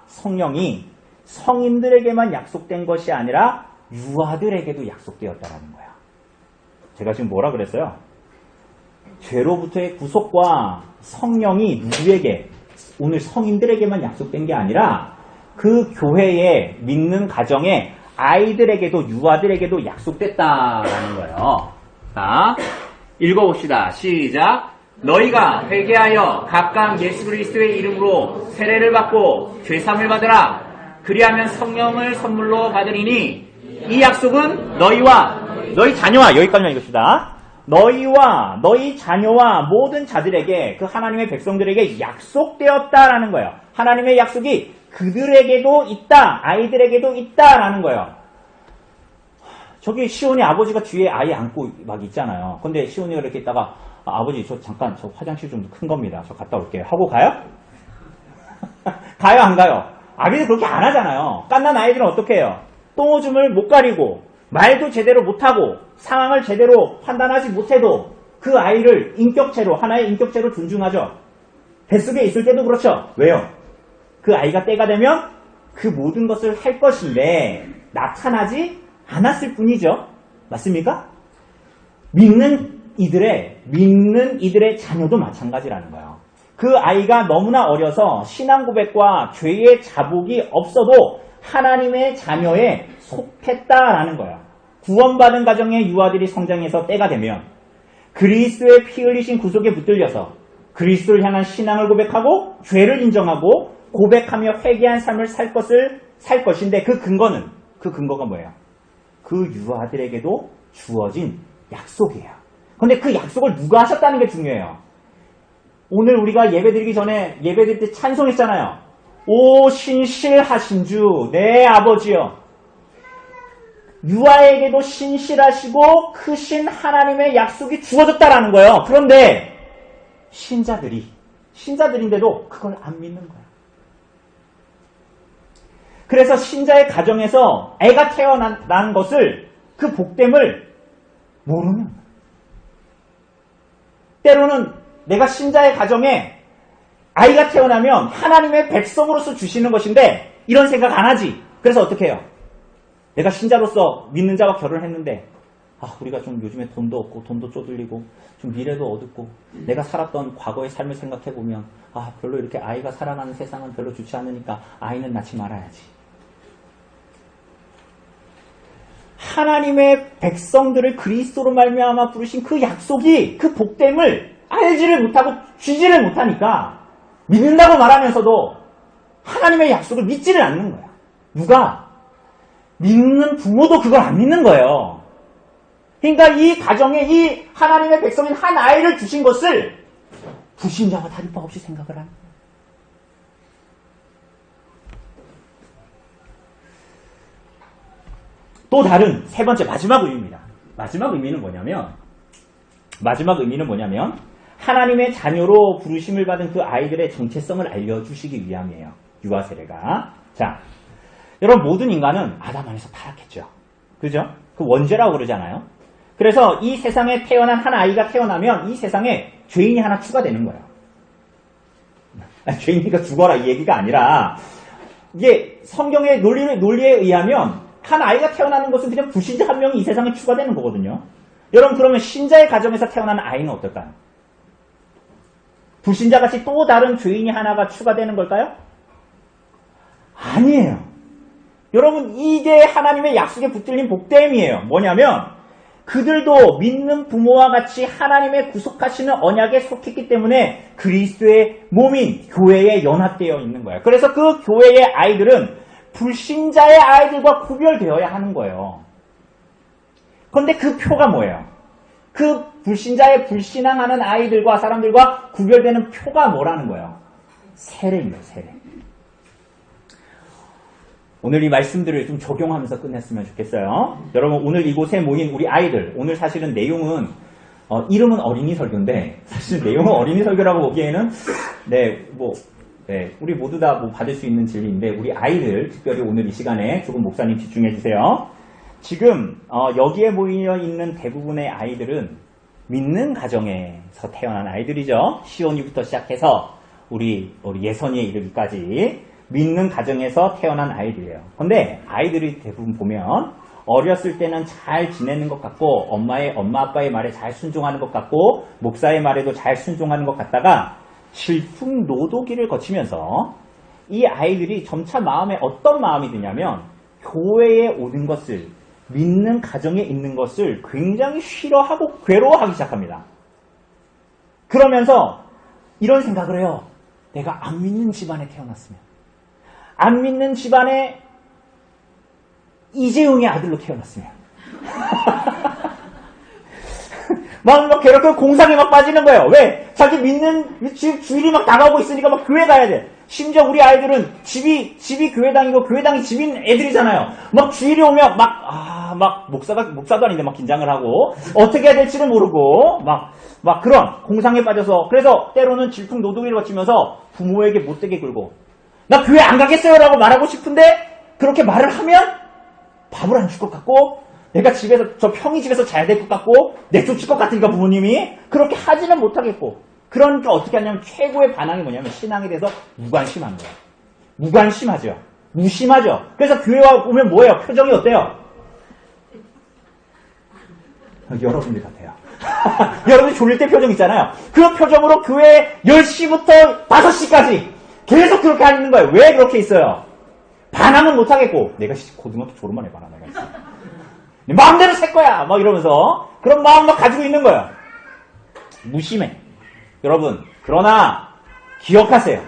성령이 성인들에게만 약속된 것이 아니라 유아들에게도 약속되었다라는 거야. 제가 지금 뭐라 그랬어요? 죄로부터의 구속과 성령이 누구에게? 오늘 성인들에게만 약속된 게 아니라 그 교회에 믿는 가정에 아이들에게도 유아들에게도 약속됐다라는 거예요. 자, 읽어봅시다. 시작. 너희가 회개하여 각각 예수 그리스도의 이름으로 세례를 받고 죄사함을 받으라. 그리하면 성령을 선물로 받으리니 이 약속은 너희와 너희 자녀와 여기까지만 읽읍시다. 너희와 너희 자녀와 모든 자들에게 그 하나님의 백성들에게 약속되었다라는 거예요. 하나님의 약속이 그들에게도 있다, 아이들에게도 있다라는 거예요. 저기 시온이 아버지가 뒤에 아이 안고 막 있잖아요. 근데 시온이가 이렇게 있다가 아버지 저 잠깐 저 화장실 좀 큰 겁니다. 저 갔다 올게요. 하고 가요? 가요 안 가요? 아기들 그렇게 안 하잖아요. 깐난 아이들은 어떻게 해요? 똥오줌을 못 가리고 말도 제대로 못하고 상황을 제대로 판단하지 못해도 그 아이를 하나의 인격체로 존중하죠. 뱃속에 있을 때도 그렇죠. 왜요? 그 아이가 때가 되면 그 모든 것을 할 것인데 나타나지 않았을 뿐이죠. 맞습니까? 믿는 이들의 자녀도 마찬가지라는 거예요. 그 아이가 너무나 어려서 신앙 고백과 죄의 자복이 없어도 하나님의 자녀에 속했다라는 거예요. 구원받은 가정의 유아들이 성장해서 때가 되면 그리스도의 피 흘리신 구속에 붙들려서 그리스도를 향한 신앙을 고백하고 죄를 인정하고 고백하며 회개한 삶을 살 것인데 그 근거가 뭐예요? 그 유아들에게도 주어진 약속이에요. 근데 그 약속을 누가 하셨다는 게 중요해요. 오늘 우리가 예배드리기 전에 예배드릴 때 찬송했잖아요. 오 신실하신 주 내 아버지여. 유아에게도 신실하시고 크신 하나님의 약속이 주어졌다라는 거예요. 그런데 신자들인데도 그걸 안 믿는 거예요. 그래서 신자의 가정에서 애가 태어난 것을 그 복됨을 모르는 거예요. 때로는 내가 신자의 가정에 아이가 태어나면 하나님의 백성으로서 주시는 것인데 이런 생각 안 하지. 그래서 어떻게 해요? 내가 신자로서 믿는 자와 결혼을 했는데 우리가 좀 요즘에 돈도 없고 돈도 쪼들리고 좀 미래도 어둡고 내가 살았던 과거의 삶을 생각해보면 별로 이렇게 아이가 살아가는 세상은 별로 좋지 않으니까 아이는 낳지 말아야지. 하나님의 백성들을 그리스도로 말미암아 부르신 그 약속이, 그 복됨을 알지를 못하고 쥐지를 못하니까 믿는다고 말하면서도 하나님의 약속을 믿지를 않는 거야. 누가? 믿는 부모도 그걸 안 믿는 거예요. 그러니까 이 가정에 이 하나님의 백성인 한 아이를 주신 것을 불신자가 다를 바 없이 생각을 하는 거예요. 또 다른 세 번째 마지막 의미입니다. 마지막 의미는 뭐냐면 하나님의 자녀로 부르심을 받은 그 아이들의 정체성을 알려주시기 위함이에요. 유아 세례가. 자, 여러분 모든 인간은 아담 안에서 타락했죠. 그죠? 그 원죄라고 그러잖아요. 그래서 이 세상에 태어난 한 아이가 태어나면 이 세상에 죄인이 하나 추가되는 거예요. 죄인이가 죽어라 이 얘기가 아니라 이게 성경의 논리에 의하면 한 아이가 태어나는 것은 그냥 불신자 한 명이 이 세상에 추가되는 거거든요. 여러분 그러면 신자의 가정에서 태어나는 아이는 어떨까요? 불신자같이 또 다른 죄인이 하나가 추가되는 걸까요? 아니에요. 여러분 이게 하나님의 약속에 붙들린 복됨이에요. 뭐냐면 그들도 믿는 부모와 같이 하나님의 구속하시는 언약에 속했기 때문에 그리스도의 몸인 교회에 연합되어 있는 거예요. 그래서 그 교회의 아이들은 불신자의 아이들과 구별되어야 하는 거예요. 그런데 그 표가 뭐예요? 그 불신자의 불신앙하는 아이들과 사람들과 구별되는 표가 뭐라는 거예요? 세례입니다. 세례. 오늘 이 말씀들을 좀 적용하면서 끝냈으면 좋겠어요. 여러분 오늘 이곳에 모인 우리 아이들, 오늘 사실은 내용은 이름은 어린이 설교인데 사실 내용은 어린이 설교라고 보기에는 우리 모두 다 받을 수 있는 진리인데 우리 아이들 특별히 오늘 이 시간에 조금 목사님 집중해 주세요. 지금 여기에 모여 있는 대부분의 아이들은 믿는 가정에서 태어난 아이들이죠. 시온이부터 시작해서 우리 예선이에 이르기까지 믿는 가정에서 태어난 아이들이에요. 근데 아이들이 대부분 보면 어렸을 때는 잘 지내는 것 같고 엄마 아빠의 말에 잘 순종하는 것 같고 목사의 말에도 잘 순종하는 것 같다가 질풍노도기를 거치면서 이 아이들이 점차 마음에 어떤 마음이 드냐면 교회에 오는 것을 믿는 가정에 있는 것을 굉장히 싫어하고 괴로워하기 시작합니다. 그러면서 이런 생각을 해요. 내가 안 믿는 집안에 태어났으면 안 믿는 집안에 이재용의 아들로 태어났으면 막 괴롭게 공상에 막 빠지는 거예요. 왜? 자기 믿는 주일이 막 다가오고 있으니까 막 교회 가야 돼. 심지어 우리 아이들은 집이 교회당이고 교회당이 집인 애들이잖아요. 막 주일이 오면 막 목사도 아닌데 막 긴장을 하고 어떻게 해야 될지를 모르고 막 그런 공상에 빠져서 그래서 때로는 질풍노도기를 거치면서 부모에게 못되게 굴고 나 교회 안 가겠어요 라고 말하고 싶은데 그렇게 말을 하면 밥을 안 줄 것 같고 내가 저 평이 집에서 자야 될 것 같고 내쫓을 것 같으니까 부모님이 그렇게 하지는 못하겠고 그러니까 어떻게 하냐면 최고의 반항이 뭐냐면 신앙에 대해서 무관심한 거예요. 무관심하죠. 무심하죠. 그래서 교회 오면 뭐예요? 표정이 어때요? 여러분들 같아요. 여러분들 졸릴 때 표정 있잖아요. 그 표정으로 교회 10시부터 5시까지 계속 그렇게 하는 거예요. 왜 그렇게 있어요? 반항은 못하겠고 내가 고등학교 졸업만 해봐라 내가 있어. 내 마음대로 살 거야 막 이러면서 그런 마음 막 가지고 있는 거예요. 무심해. 여러분 그러나 기억하세요.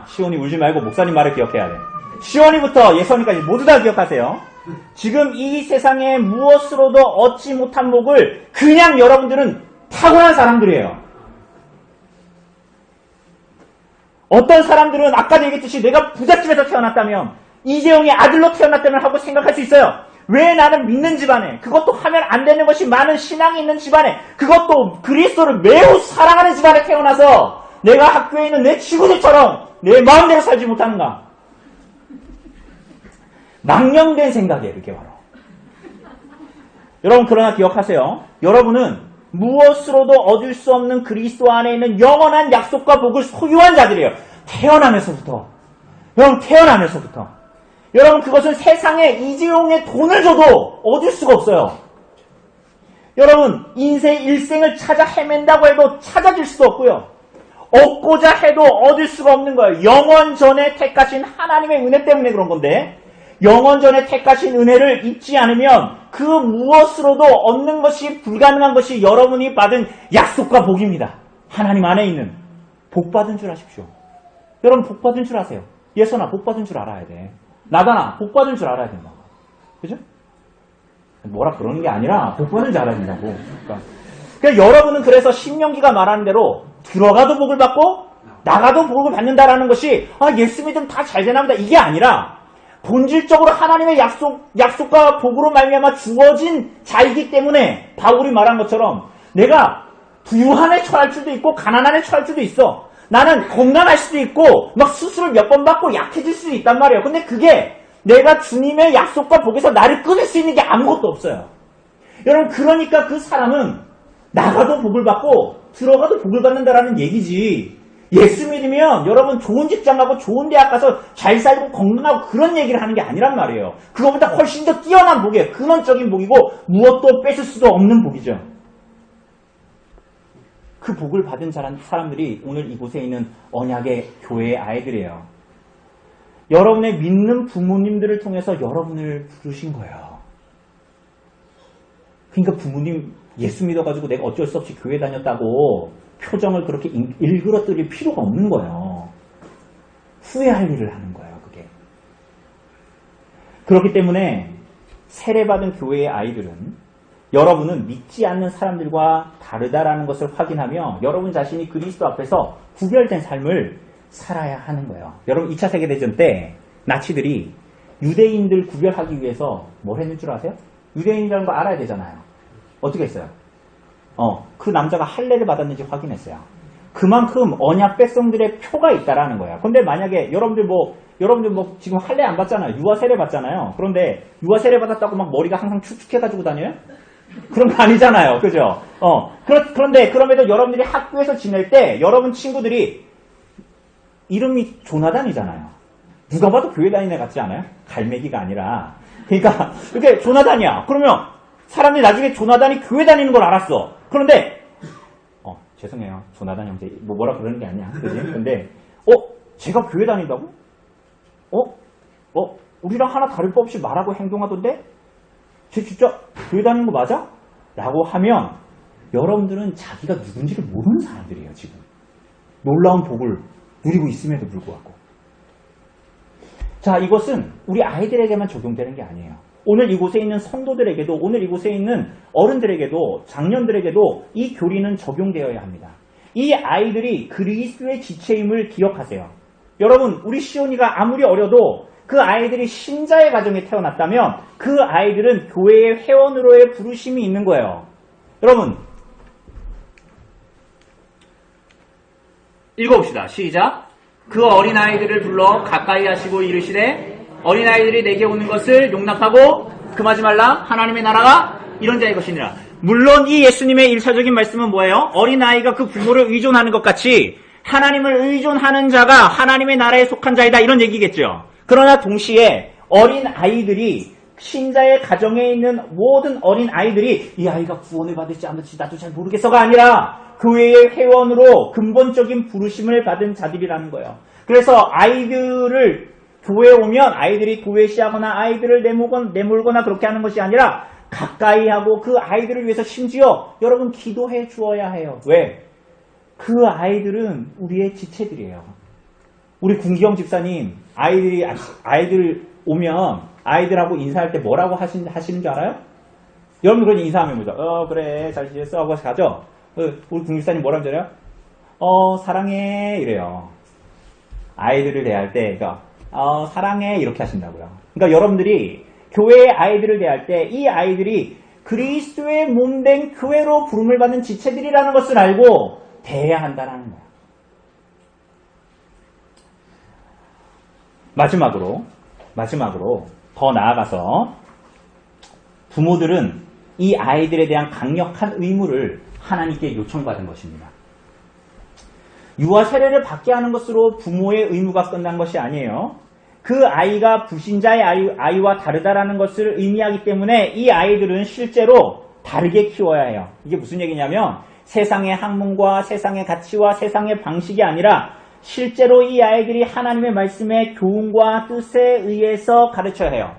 시온이 울지 말고 목사님 말을 기억해야 돼. 시온이부터 예선이까지 모두 다 기억하세요. 지금 이 세상에 무엇으로도 얻지 못한 복을 그냥 여러분들은 타고난 사람들이에요. 어떤 사람들은 아까도 얘기했듯이 내가 부잣집에서 태어났다면 이재용의 아들로 태어났다면 하고 생각할 수 있어요. 왜 나는 믿는 집안에 그것도 하면 안 되는 것이 많은 신앙이 있는 집안에 그것도 그리스도를 매우 사랑하는 집안에 태어나서 내가 학교에 있는 내 친구들처럼 내 마음대로 살지 못하는가. 망령된 생각이에요. 그게 바로. 여러분 그러나 기억하세요. 여러분은 무엇으로도 얻을 수 없는 그리스도 안에 있는 영원한 약속과 복을 소유한 자들이에요. 태어나면서부터. 여러분 태어나면서부터. 여러분 그것은 세상에 이재용의 돈을 줘도 얻을 수가 없어요. 여러분 일생을 찾아 헤맨다고 해도 찾아질 수도 없고요. 얻고자 해도 얻을 수가 없는 거예요. 영원 전에 택하신 하나님의 은혜 때문에 그런 건데 영원전에 택하신 은혜를 잊지 않으면 그 무엇으로도 얻는 것이 불가능한 것이 여러분이 받은 약속과 복입니다. 하나님 안에 있는 복 받은 줄 아십시오. 여러분 복 받은 줄 아세요. 예선아 복 받은 줄 알아야 돼. 나다나 복 받은 줄 알아야 된다. 그죠? 뭐라 그러는 게 아니라 복 받은 줄 알아야 된다고. 그러니까 여러분은 그래서 신명기가 말하는 대로 들어가도 복을 받고 나가도 복을 받는다라는 것이 예수 믿으면 다 잘 되나 보다 이게 아니라 본질적으로 하나님의 약속과 복으로 말미암아 주어진 자이기 때문에 바울이 말한 것처럼 내가 부유한에 처할 줄도 있고 가난한에 처할 줄도 있어. 나는 건강할 수도 있고 막 수술을 몇 번 받고 약해질 수도 있단 말이에요. 근데 그게 내가 주님의 약속과 복에서 나를 끊을 수 있는 게 아무것도 없어요. 여러분 그러니까 그 사람은 나가도 복을 받고 들어가도 복을 받는다라는 얘기지. 예수 믿으면 여러분 좋은 직장 가고 좋은 대학 가서 잘 살고 건강하고 그런 얘기를 하는 게 아니란 말이에요. 그거보다 훨씬 더 뛰어난 복이에요. 근원적인 복이고 무엇도 뺏을 수도 없는 복이죠. 그 복을 받은 사람들이 오늘 이곳에 있는 언약의 교회의 아이들이에요. 여러분의 믿는 부모님들을 통해서 여러분을 부르신 거예요. 그러니까 부모님 예수 믿어가지고 내가 어쩔 수 없이 교회 다녔다고 표정을 그렇게 일그러뜨릴 필요가 없는 거예요. 후회할 일을 하는 거예요, 그게. 그렇기 때문에 세례받은 교회의 아이들은 여러분은 믿지 않는 사람들과 다르다라는 것을 확인하며 여러분 자신이 그리스도 앞에서 구별된 삶을 살아야 하는 거예요. 여러분 2차 세계대전 때 나치들이 유대인들 구별하기 위해서 뭘 했는 줄 아세요? 유대인이라는 거 알아야 되잖아요. 어떻게 했어요? 그 남자가 할례를 받았는지 확인했어요. 그만큼 언약 백성들의 표가 있다라는 거예요. 근데 만약에 여러분들 지금 할례 안 받잖아요. 유아 세례 받잖아요. 그런데 유아 세례 받았다고 막 머리가 항상 축축해가지고 다녀요? 그런 거 아니잖아요. 그죠? 그런데 그럼에도 여러분들이 학교에서 지낼 때 여러분 친구들이 이름이 조나단이잖아요. 누가 봐도 교회 다니는 애 같지 않아요? 갈매기가 아니라. 그러니까 이렇게 조나단이야. 그러면 사람들이 나중에 조나단이 교회 다니는 걸 알았어. 그런데 죄송해요. 조나단 형제 뭐라 그러는 게 아니야. 그지? 근데 제가 교회 다닌다고? 우리랑 하나 다를 법 없이 말하고 행동하던데? 쟤 진짜 교회 다니는 거 맞아? 라고 하면 여러분들은 자기가 누군지를 모르는 사람들이에요. 지금 놀라운 복을 누리고 있음에도 불구하고. 자, 이것은 우리 아이들에게만 적용되는 게 아니에요. 오늘 이곳에 있는 성도들에게도, 오늘 이곳에 있는 어른들에게도, 장년들에게도 이 교리는 적용되어야 합니다. 이 아이들이 그리스도의 지체임을 기억하세요. 여러분, 우리 시온이가 아무리 어려도 그 아이들이 신자의 가정에 태어났다면 그 아이들은 교회의 회원으로의 부르심이 있는 거예요. 여러분, 읽어봅시다. 시작. 그 어린아이들을 불러 가까이 하시고 이르시되 어린아이들이 내게 오는 것을 용납하고 금하지 말라. 하나님의 나라가 이런 자의 것이니라. 물론 이 예수님의 일차적인 말씀은 뭐예요? 어린아이가 그 부모를 의존하는 것 같이 하나님을 의존하는 자가 하나님의 나라에 속한 자이다. 이런 얘기겠죠. 그러나 동시에 어린아이들이 신자의 가정에 있는 모든 어린아이들이 이 아이가 구원을 받을지 안 받을지 나도 잘 모르겠어가 아니라 교회의 회원으로 근본적인 부르심을 받은 자들이라는 거예요. 그래서 아이들을 교회에 오면 아이들이 도외시하거나 아이들을 내몰거나 그렇게 하는 것이 아니라 가까이 하고 그 아이들을 위해서 심지어 여러분 기도해 주어야 해요. 왜? 그 아이들은 우리의 지체들이에요. 우리 군기영 집사님 아이들 오면 아이들하고 인사할 때 뭐라고 하시는 줄 알아요? 여러분 그런 인사하면 뭐죠? 그래 잘 지냈어 하고 가죠. 우리 군기영 집사님 뭐라고 하잖아요? 사랑해 이래요. 아이들을 대할 때 그러니까 사랑해 이렇게 하신다고요. 그러니까 여러분들이 교회의 아이들을 대할 때 이 아이들이 그리스도의 몸된 교회로 부름을 받는 지체들이라는 것을 알고 대해야 한다는 거예요. 마지막으로 더 나아가서 부모들은 이 아이들에 대한 강력한 의무를 하나님께 요청받은 것입니다. 유아 세례를 받게 하는 것으로 부모의 의무가 끝난 것이 아니에요. 그 아이가 불신자의 아이와 다르다라는 것을 의미하기 때문에 이 아이들은 실제로 다르게 키워야 해요. 이게 무슨 얘기냐면 세상의 학문과 세상의 가치와 세상의 방식이 아니라 실제로 이 아이들이 하나님의 말씀의 교훈과 뜻에 의해서 가르쳐야 해요.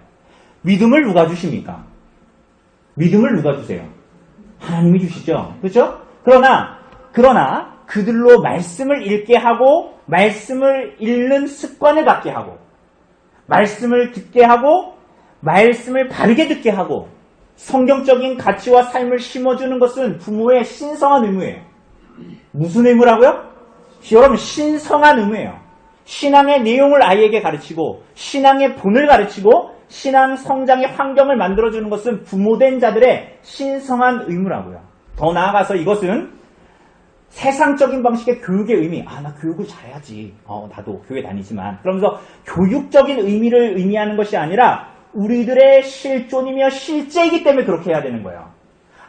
믿음을 누가 주십니까? 믿음을 누가 주세요? 하나님이 주시죠. 그렇죠? 그러나 그들로 말씀을 읽게 하고 말씀을 읽는 습관을 갖게 하고 말씀을 듣게 하고 말씀을 바르게 듣게 하고 성경적인 가치와 삶을 심어주는 것은 부모의 신성한 의무예요. 무슨 의무라고요? 여러분, 신성한 의무예요. 신앙의 내용을 아이에게 가르치고 신앙의 본을 가르치고 신앙 성장의 환경을 만들어주는 것은 부모된 자들의 신성한 의무라고요. 더 나아가서 이것은 세상적인 방식의 교육의 의미, 나 교육을 잘해야지. 나도 교회 다니지만. 그러면서 교육적인 의미를 의미하는 것이 아니라 우리들의 실존이며 실제이기 때문에 그렇게 해야 되는 거예요.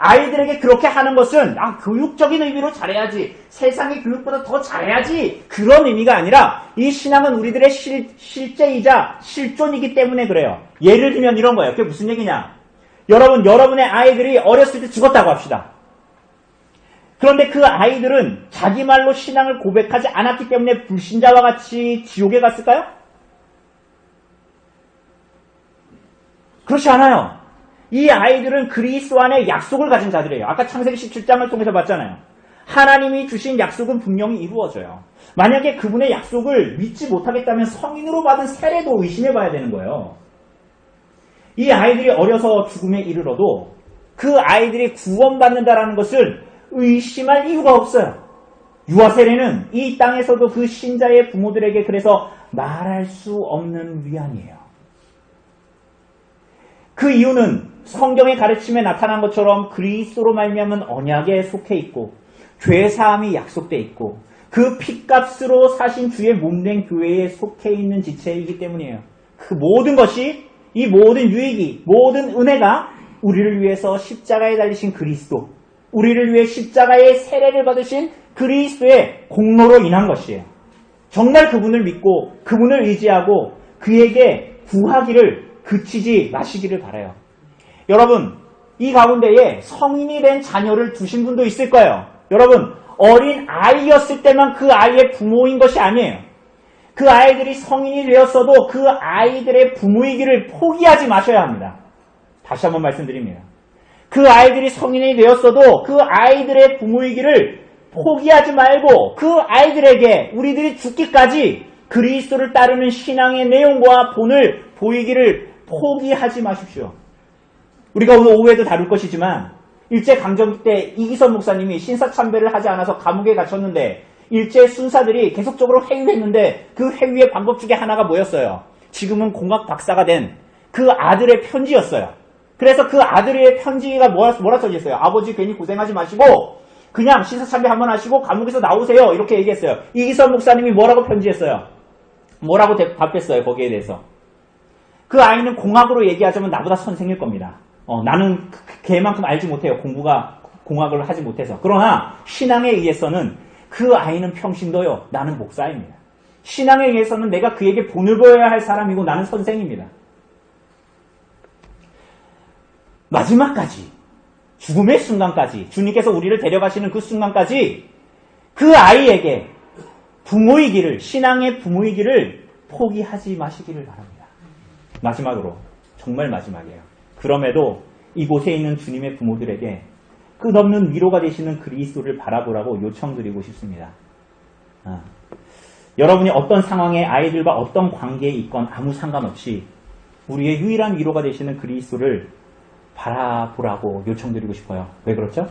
아이들에게 그렇게 하는 것은 교육적인 의미로 잘해야지. 세상의 교육보다 더 잘해야지. 그런 의미가 아니라 이 신앙은 우리들의 실제이자 실존이기 때문에 그래요. 예를 들면 이런 거예요. 그게 무슨 얘기냐. 여러분의 아이들이 어렸을 때 죽었다고 합시다. 그런데 그 아이들은 자기 말로 신앙을 고백하지 않았기 때문에 불신자와 같이 지옥에 갔을까요? 그렇지 않아요. 이 아이들은 그리스도 안에 약속을 가진 자들이에요. 아까 창세기 17장을 통해서 봤잖아요. 하나님이 주신 약속은 분명히 이루어져요. 만약에 그분의 약속을 믿지 못하겠다면 성인으로 받은 세례도 의심해 봐야 되는 거예요. 이 아이들이 어려서 죽음에 이르러도 그 아이들이 구원받는다라는 것을 의심할 이유가 없어요. 유아 세례는 이 땅에서도 그 신자의 부모들에게 그래서 말할 수 없는 위안이에요. 그 이유는 성경의 가르침에 나타난 것처럼 그리스도로 말미암은 언약에 속해 있고 죄 사함이 약속돼 있고 그 핏값으로 사신 주의 몸된 교회에 속해 있는 지체이기 때문이에요. 그 모든 것이, 이 모든 유익이, 모든 은혜가 우리를 위해서 십자가에 달리신 그리스도, 우리를 위해 십자가의 세례를 받으신 그리스도의 공로로 인한 것이에요. 정말 그분을 믿고 그분을 의지하고 그에게 구하기를 그치지 마시기를 바라요. 여러분, 이 가운데에 성인이 된 자녀를 두신 분도 있을 거예요. 여러분, 어린 아이였을 때만 그 아이의 부모인 것이 아니에요. 그 아이들이 성인이 되었어도 그 아이들의 부모이기를 포기하지 마셔야 합니다. 다시 한번 말씀드립니다. 그 아이들이 성인이 되었어도 그 아이들의 부모이기를 포기하지 말고 그 아이들에게 우리들이 죽기까지 그리스도를 따르는 신앙의 내용과 본을 보이기를 포기하지 마십시오. 우리가 오늘 오후에도 다룰 것이지만 일제강점기 때 이기선 목사님이 신사참배를 하지 않아서 감옥에 갇혔는데 일제 순사들이 계속적으로 회유했는데 그 회유의 방법 중에 하나가 뭐였어요? 지금은 공학 박사가 된 그 아들의 편지였어요. 그래서 그 아들의 편지가 뭐라 써져 있어요? 아버지 괜히 고생하지 마시고 그냥 신사참배 한번 하시고 감옥에서 나오세요. 이렇게 얘기했어요. 이기선 목사님이 뭐라고 편지했어요? 뭐라고 답했어요? 거기에 대해서. 그 아이는 공학으로 얘기하자면 나보다 선생일 겁니다. 나는 걔만큼 알지 못해요. 공학을 하지 못해서. 그러나 신앙에 의해서는 그 아이는 평신도요. 나는 목사입니다. 신앙에 의해서는 내가 그에게 본을 보여야 할 사람이고 나는 선생입니다. 마지막까지, 죽음의 순간까지, 주님께서 우리를 데려가시는 그 순간까지 그 아이에게 부모이기를, 신앙의 부모이기를 포기하지 마시기를 바랍니다. 마지막으로, 정말 마지막이에요. 그럼에도 이곳에 있는 주님의 부모들에게 끝없는 위로가 되시는 그리스도를 바라보라고 요청드리고 싶습니다. 여러분이 어떤 상황에 아이들과 어떤 관계에 있건 아무 상관없이 우리의 유일한 위로가 되시는 그리스도를 바라보라고 요청드리고 싶어요. 왜 그렇죠?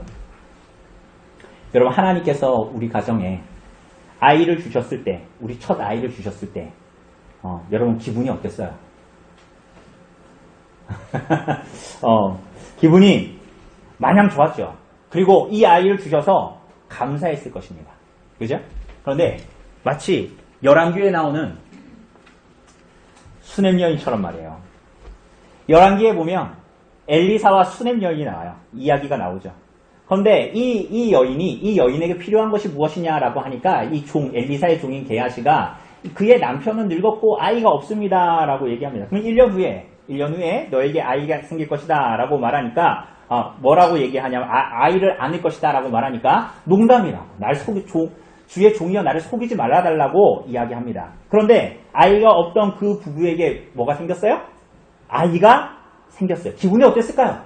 여러분, 하나님께서 우리 가정에 아이를 주셨을 때, 우리 첫 아이를 주셨을 때 여러분 기분이 어땠어요? 기분이 마냥 좋았죠. 그리고 이 아이를 주셔서 감사했을 것입니다. 그죠? 그런데 마치 열왕기에 나오는 수냄 여인처럼 말이에요. 열왕기에 보면 엘리사와 수냄 여인이 나와요. 이야기가 나오죠. 그런데 이 여인에게 필요한 것이 무엇이냐라고 하니까 이 엘리사의 종인 게하시가 그의 남편은 늙었고 아이가 없습니다라고 얘기합니다. 그럼 1년 후에 너에게 아이가 생길 것이다 라고 말하니까 뭐라고 얘기하냐면 아이를 안을 것이다 라고 말하니까 농담이라고 주의 종이여 나를 속이지 말아달라고 이야기합니다. 그런데 아이가 없던 그 부부에게 뭐가 생겼어요? 아이가 생겼어요. 기분이 어땠을까요?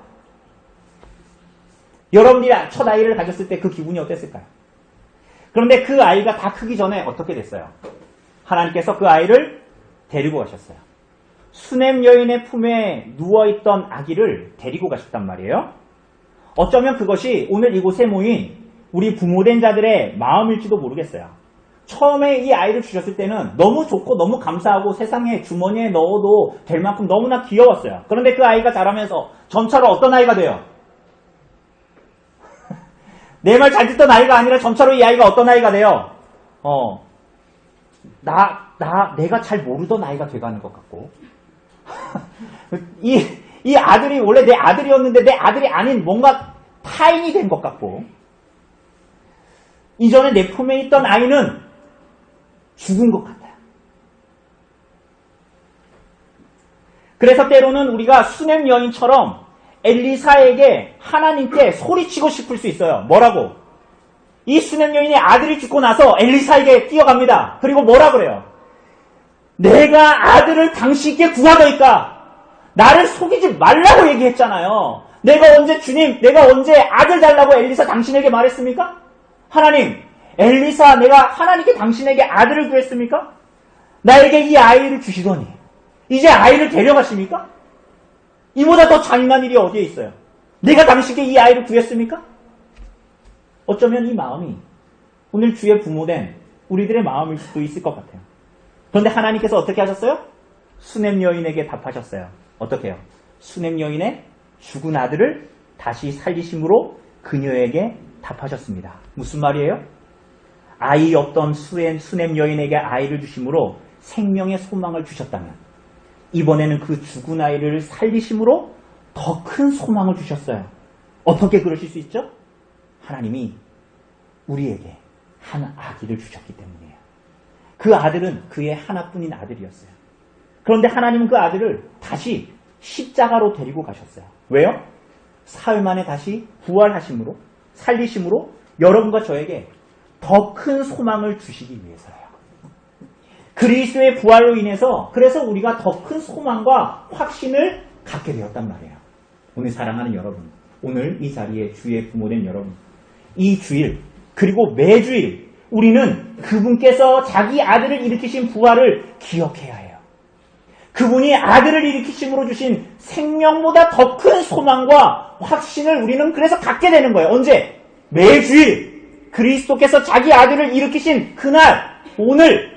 여러분들이 첫 아이를 가졌을 때 그 기분이 어땠을까요? 그런데 그 아이가 다 크기 전에 어떻게 됐어요? 하나님께서 그 아이를 데리고 가셨어요. 수넴 여인의 품에 누워있던 아기를 데리고 가셨단 말이에요. 어쩌면 그것이 오늘 이곳에 모인 우리 부모된 자들의 마음일지도 모르겠어요. 처음에 이 아이를 주셨을 때는 너무 좋고 너무 감사하고 세상에 주머니에 넣어도 될 만큼 너무나 귀여웠어요. 그런데 그 아이가 자라면서 점차로 어떤 아이가 돼요? 내 말 잘 듣던 아이가 아니라 점차로 이 아이가 어떤 아이가 돼요? 내가 잘 모르던 아이가 돼가는 것 같고. 이 아들이 원래 내 아들이었는데 내 아들이 아닌 뭔가 타인이 된 것 같고. 이전에 내 품에 있던 아이는 죽은 것 같아요. 그래서 때로는 우리가 수넴 여인처럼 엘리사에게 하나님께 소리치고 싶을 수 있어요. 뭐라고? 이 수넴 여인의 아들이 죽고 나서 엘리사에게 뛰어갑니다. 그리고 뭐라 그래요? 내가 아들을 당신께 구하더이까 나를 속이지 말라고 얘기했잖아요. 내가 언제 주님, 내가 언제 아들 달라고 엘리사 당신에게 말했습니까? 하나님, 엘리사 내가 하나님께 당신에게 아들을 구했습니까? 나에게 이 아이를 주시더니 이제 아이를 데려가십니까? 이보다 더 잔인한 일이 어디에 있어요? 내가 당신께 이 아이를 구했습니까? 어쩌면 이 마음이 오늘 주의 부모된 우리들의 마음일 수도 있을 것 같아요. 그런데 하나님께서 어떻게 하셨어요? 수넴 여인에게 답하셨어요. 어떻게 해요? 수넴 여인의 죽은 아들을 다시 살리심으로 그녀에게 답하셨습니다. 무슨 말이에요? 아이 없던 수넴 여인에게 아이를 주심으로 생명의 소망을 주셨다면 이번에는 그 죽은 아이를 살리심으로 더 큰 소망을 주셨어요. 어떻게 그러실 수 있죠? 하나님이 우리에게 한 아기를 주셨기 때문이에요. 그 아들은 그의 하나뿐인 아들이었어요. 그런데 하나님은 그 아들을 다시 십자가로 데리고 가셨어요. 왜요? 사흘 만에 다시 부활하심으로 살리심으로 여러분과 저에게 더 큰 소망을 주시기 위해서요. 그리스도의 부활로 인해서 그래서 우리가 더 큰 소망과 확신을 갖게 되었단 말이에요. 오늘 사랑하는 여러분, 오늘 이 자리에 주의 부모된 여러분, 이 주일 그리고 매주일 우리는 그분께서 자기 아들을 일으키신 부활을 기억해야 해요. 그분이 아들을 일으키심으로 주신 생명보다 더 큰 소망과 확신을 우리는 그래서 갖게 되는 거예요. 언제? 매주일 그리스도께서 자기 아들을 일으키신 그날, 오늘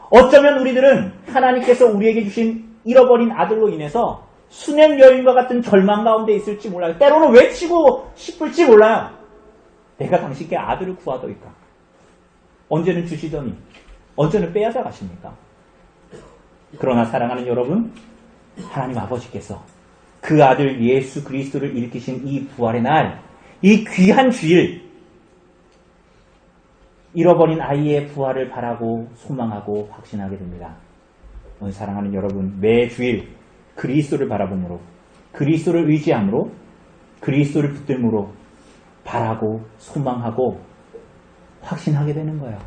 어쩌면 우리들은 하나님께서 우리에게 주신 잃어버린 아들로 인해서 수넴 여인과 같은 절망 가운데 있을지 몰라요. 때로는 외치고 싶을지 몰라요. 내가 당신께 아들을 구하더이까. 언제는 주시더니 언제는 빼앗아 가십니까? 그러나 사랑하는 여러분, 하나님 아버지께서 그 아들 예수 그리스도를 일으키신 이 부활의 날, 이 귀한 주일, 잃어버린 아이의 부활을 바라고 소망하고 확신하게 됩니다. 오늘 사랑하는 여러분, 매 주일 그리스도를 바라봄으로, 그리스도를 의지함으로, 그리스도를 붙들므로 바라고 소망하고 확신하게 되는 거예요.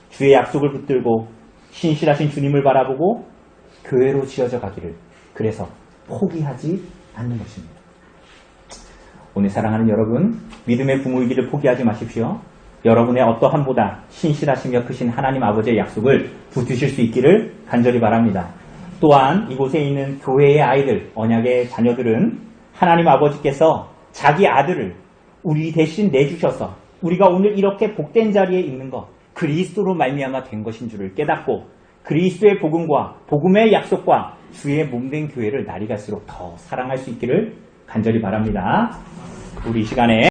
주의 약속을 붙들고 신실하신 주님을 바라보고 교회로 지어져 가기를, 그래서 포기하지 않는 것입니다. 오늘 사랑하는 여러분, 믿음의 부모이기를 포기하지 마십시오. 여러분의 어떠함보다 신실하시며 크신 하나님 아버지의 약속을 붙드실 수 있기를 간절히 바랍니다. 또한 이곳에 있는 교회의 아이들, 언약의 자녀들은 하나님 아버지께서 자기 아들을 우리 대신 내주셔서 우리가 오늘 이렇게 복된 자리에 있는 것, 그리스도로 말미암아 된 것인 줄을 깨닫고 그리스도의 복음과 복음의 약속과 주의 몸된 교회를 날이 갈수록 더 사랑할 수 있기를 간절히 바랍니다. 우리 이 시간에